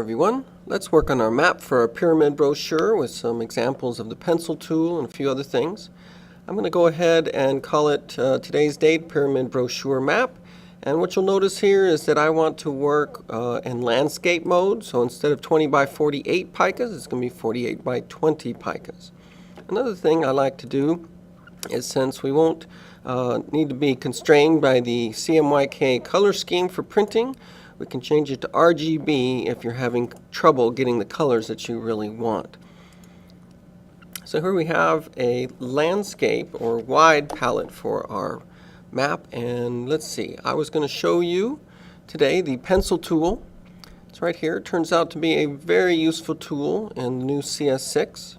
everyone. Let's work on our map for our pyramid brochure with some examples of the pencil tool and a few other things. I'm going to go ahead and call it today's date pyramid brochure map. And what you'll notice here is that I want to work in landscape mode. So instead of 20 by 48 picas, it's going to be 48 by 20 picas. Another thing I like to do is, since we won't need to be constrained by the CMYK color scheme for printing, we can change it to RGB if you're having trouble getting the colors that you really want. So here we have a landscape or wide palette for our map, and let's see, I was going to show you today the pencil tool. It's right here. It turns out to be a very useful tool in the new CS6.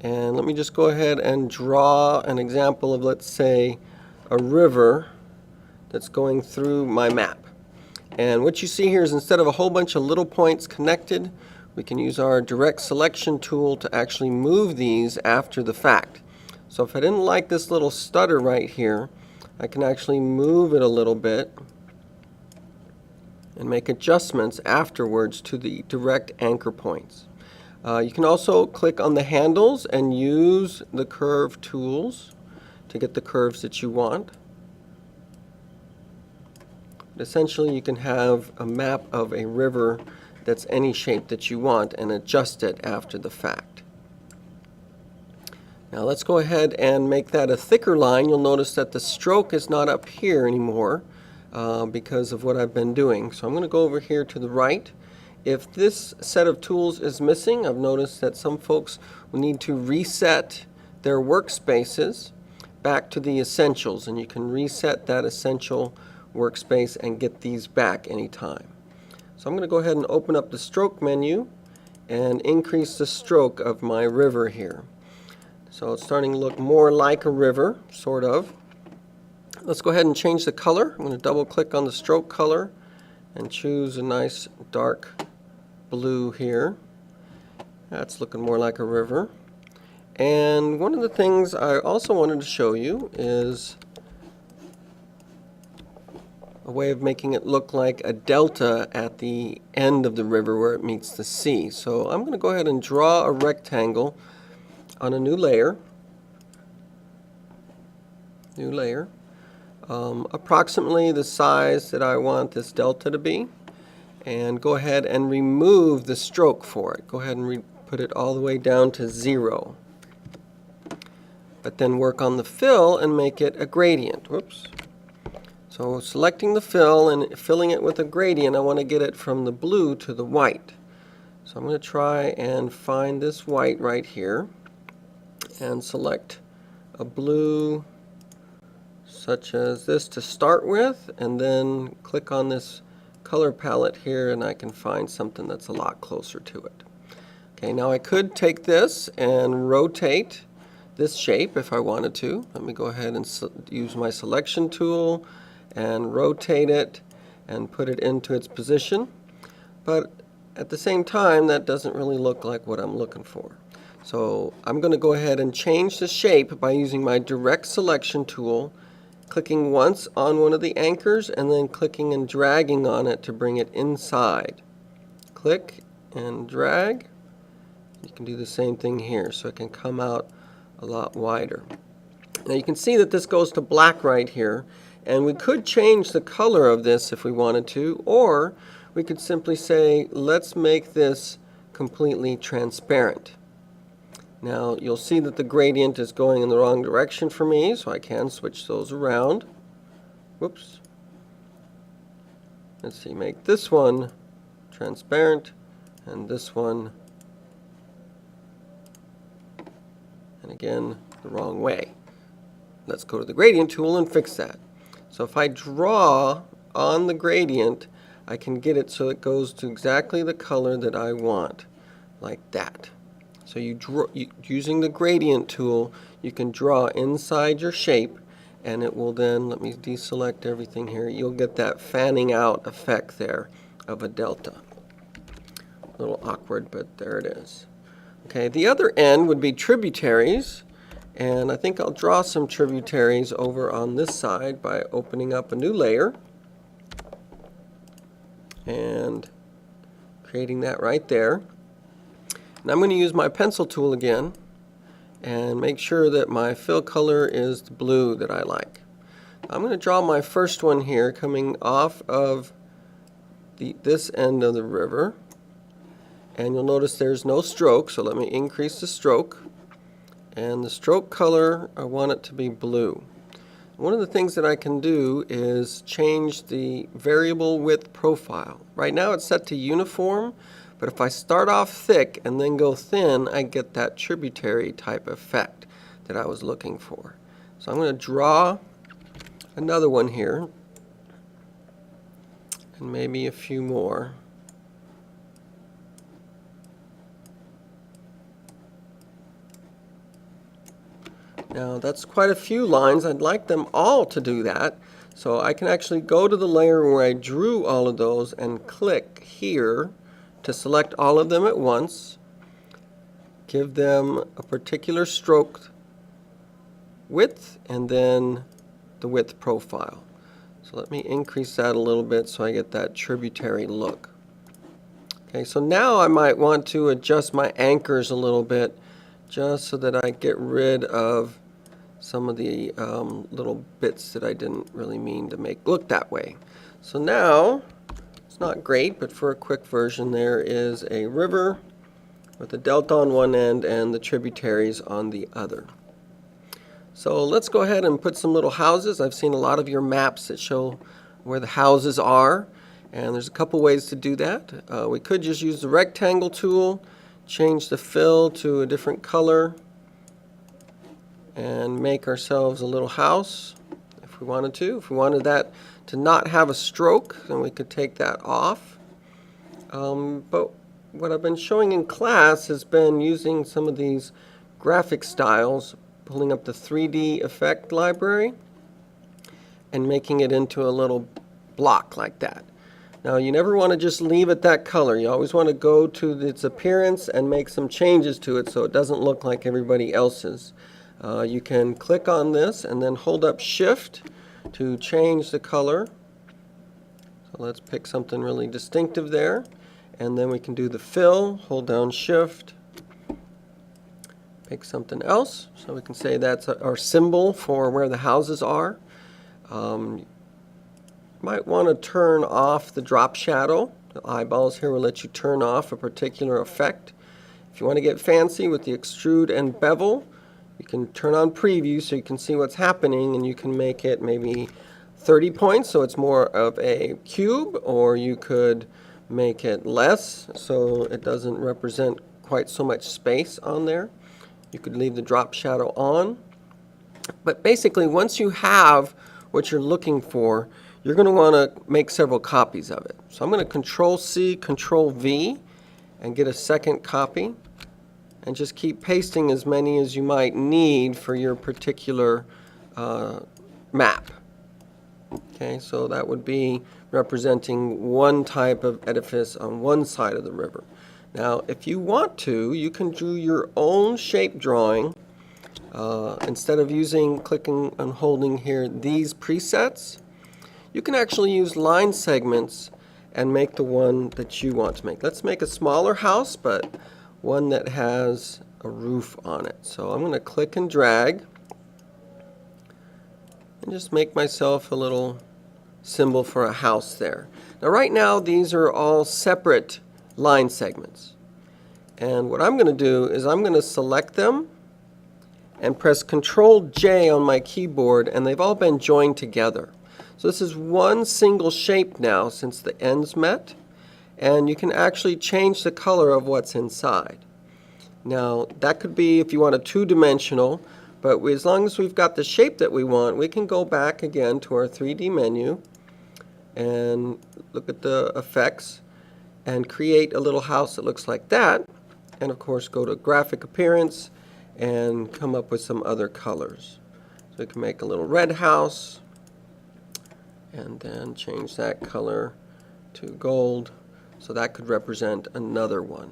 And let me just go ahead and draw an example of, let's say, a river that's going through my map. And what you see here is, instead of a whole bunch of little points connected, we can use our direct selection tool to actually move these after the fact. So if I didn't like this little stutter right here, I can actually move it a little bit and make adjustments afterwards to the direct anchor points. You can also click on the handles and use the curve tools to get the curves that you want. Essentially, you can have a map of a river that's any shape that you want and adjust it after the fact. Now let's go ahead and make that a thicker line. You'll notice that the stroke is not up here anymore because of what I've been doing. So I'm going to go over here to the right. If this set of tools is missing, I've noticed that some folks will need to reset their workspaces back to the essentials, and you can reset that essential workspace and get these back anytime. So I'm going to go ahead and open up the stroke menu and increase the stroke of my river here. So it's starting to look more like a river, sort of. Let's go ahead and change the color. I'm going to double click on the stroke color and choose a nice dark blue here. That's looking more like a river. And one of the things I also wanted to show you is a way of making it look like a delta at the end of the river where it meets the sea. So I'm going to go ahead and draw a rectangle on a new layer. Approximately the size that I want this delta to be, and go ahead and remove the stroke for it. Go ahead and put it all the way down to 0. But then work on the fill and make it a gradient. Whoops. So selecting the fill and filling it with a gradient, I want to get it from the blue to the white. So I'm going to try and find this white right here and select a blue such as this to start with, and then click on this color palette here and I can find something that's a lot closer to it. Okay, now I could take this and rotate this shape if I wanted to. Let me go ahead and use my selection tool and rotate it and put it into its position. But at the same time, that doesn't really look like what I'm looking for. So I'm going to go ahead and change the shape by using my direct selection tool, clicking once on one of the anchors and then clicking and dragging on it to bring it inside. Click and drag. You can do the same thing here so it can come out a lot wider. Now you can see that this goes to black right here, and we could change the color of this if we wanted to, or we could simply say, let's make this completely transparent. Now you'll see that the gradient is going in the wrong direction for me, so I can switch those around. Whoops. Let's see, make this one transparent and this one, and again, the wrong way. Let's go to the gradient tool and fix that. So if I draw on the gradient, I can get it so it goes to exactly the color that I want, like that. So using the gradient tool, you can draw inside your shape, and it will then, let me deselect everything here, you'll get that fanning out effect there of a delta. A little awkward, but there it is. Okay, the other end would be tributaries. And I think I'll draw some tributaries over on this side by opening up a new layer and creating that right there. And I'm going to use my pencil tool again and make sure that my fill color is the blue that I like. I'm going to draw my first one here coming off of this end of the river. And you'll notice there's no stroke, so let me increase the stroke. And the stroke color, I want it to be blue. One of the things that I can do is change the variable width profile. Right now it's set to uniform, but if I start off thick and then go thin, I get that tributary type effect that I was looking for. So I'm going to draw another one here, and maybe a few more. Now that's quite a few lines. I'd like them all to do that. So I can actually go to the layer where I drew all of those and click here to select all of them at once. Give them a particular stroke width and then the width profile. So let me increase that a little bit so I get that tributary look. Okay, so now I might want to adjust my anchors a little bit just so that I get rid of some of the little bits that I didn't really mean to make look that way. So now, it's not great, but for a quick version, there is a river with a delta on one end and the tributaries on the other. So let's go ahead and put some little houses. I've seen a lot of your maps that show where the houses are, and there's a couple ways to do that. We could just use the rectangle tool, change the fill to a different color, and make ourselves a little house if we wanted to. If we wanted that to not have a stroke, then we could take that off. But what I've been showing in class has been using some of these graphic styles, pulling up the 3D effect library and making it into a little block like that. Now you never want to just leave it that color. You always want to go to its appearance and make some changes to it so it doesn't look like everybody else's. You can click on this and then hold up Shift to change the color. So let's pick something really distinctive there, and then we can do the fill, hold down Shift, pick something else, so we can say that's our symbol for where the houses are. Might want to turn off the drop shadow. The eyeballs here will let you turn off a particular effect. If you want to get fancy with the extrude and bevel, you can turn on preview so you can see what's happening, and you can make it maybe 30 points so it's more of a cube, or you could make it less so it doesn't represent quite so much space on there. You could leave the drop shadow on. But basically, once you have what you're looking for, you're going to want to make several copies of it. So I'm going to Control-C, Control-V, and get a second copy, and just keep pasting as many as you might need for your particular map. Okay, so that would be representing one type of edifice on one side of the river. Now, if you want to, you can do your own shape drawing. Instead of clicking and holding here these presets, you can actually use line segments and make the one that you want to make. Let's make a smaller house, but one that has a roof on it. So I'm going to click and drag and just make myself a little symbol for a house there. Now right now these are all separate line segments, and what I'm going to do is I'm going to select them and press Control-J on my keyboard, and they've all been joined together. So this is one single shape now since the ends met, and you can actually change the color of what's inside. Now that could be if you want a two-dimensional, but as long as we've got the shape that we want, we can go back again to our 3D menu and look at the effects and create a little house that looks like that, and of course go to graphic appearance and come up with some other colors. So we can make a little red house and then change that color to gold, so that could represent another one.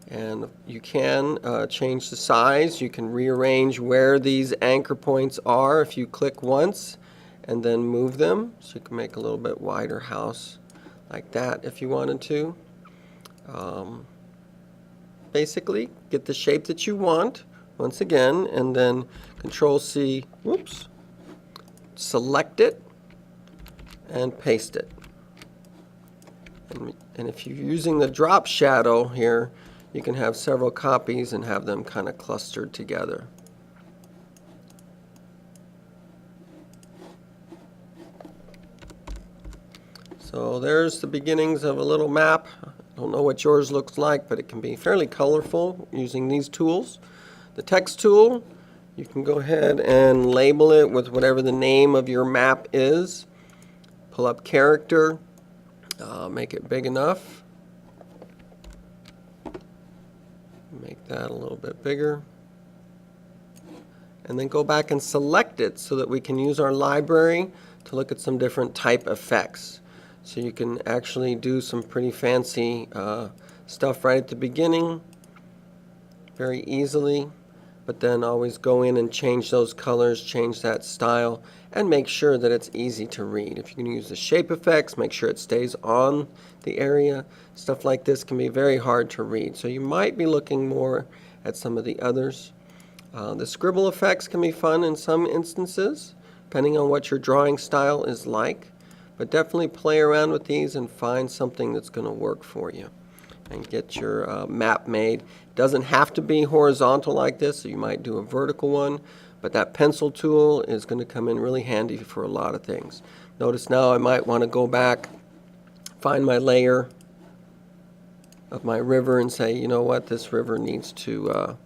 And you can change the size. You can rearrange where these anchor points are if you click once and then move them. So you can make a little bit wider house like that if you wanted to. basically get the shape that you want once again, and then Control C, whoops, select it and paste it. And if you're using the drop shadow here, you can have several copies and have them kind of clustered together. So there's the beginnings of a little map. I don't know what yours looks like, but it can be fairly colorful using these tools. The text tool, you can go ahead and label it with whatever the name of your map is. Pull up character, make it big enough. Make that a little bit bigger. And then go back and select it so that we can use our library to look at some different type effects. So you can actually do some pretty fancy stuff right at the beginning very easily, but then always go in and change those colors, change that style, and make sure that it's easy to read. If you're going to use the shape effects, make sure it stays on the area. Stuff like this can be very hard to read, so you might be looking more at some of the others. The scribble effects can be fun in some instances, depending on what your drawing style is like. But definitely play around with these and find something that's going to work for you and get your map made. It doesn't have to be horizontal like this, so you might do a vertical one, but that pencil tool is going to come in really handy for a lot of things. Notice now I might want to go back, find my layer of my river and say, you know what, this river needs to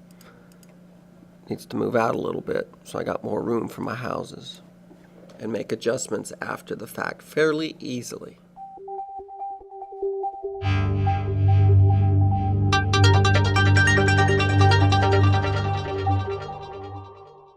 move out a little bit so I got more room for my houses, and make adjustments after the fact fairly easily.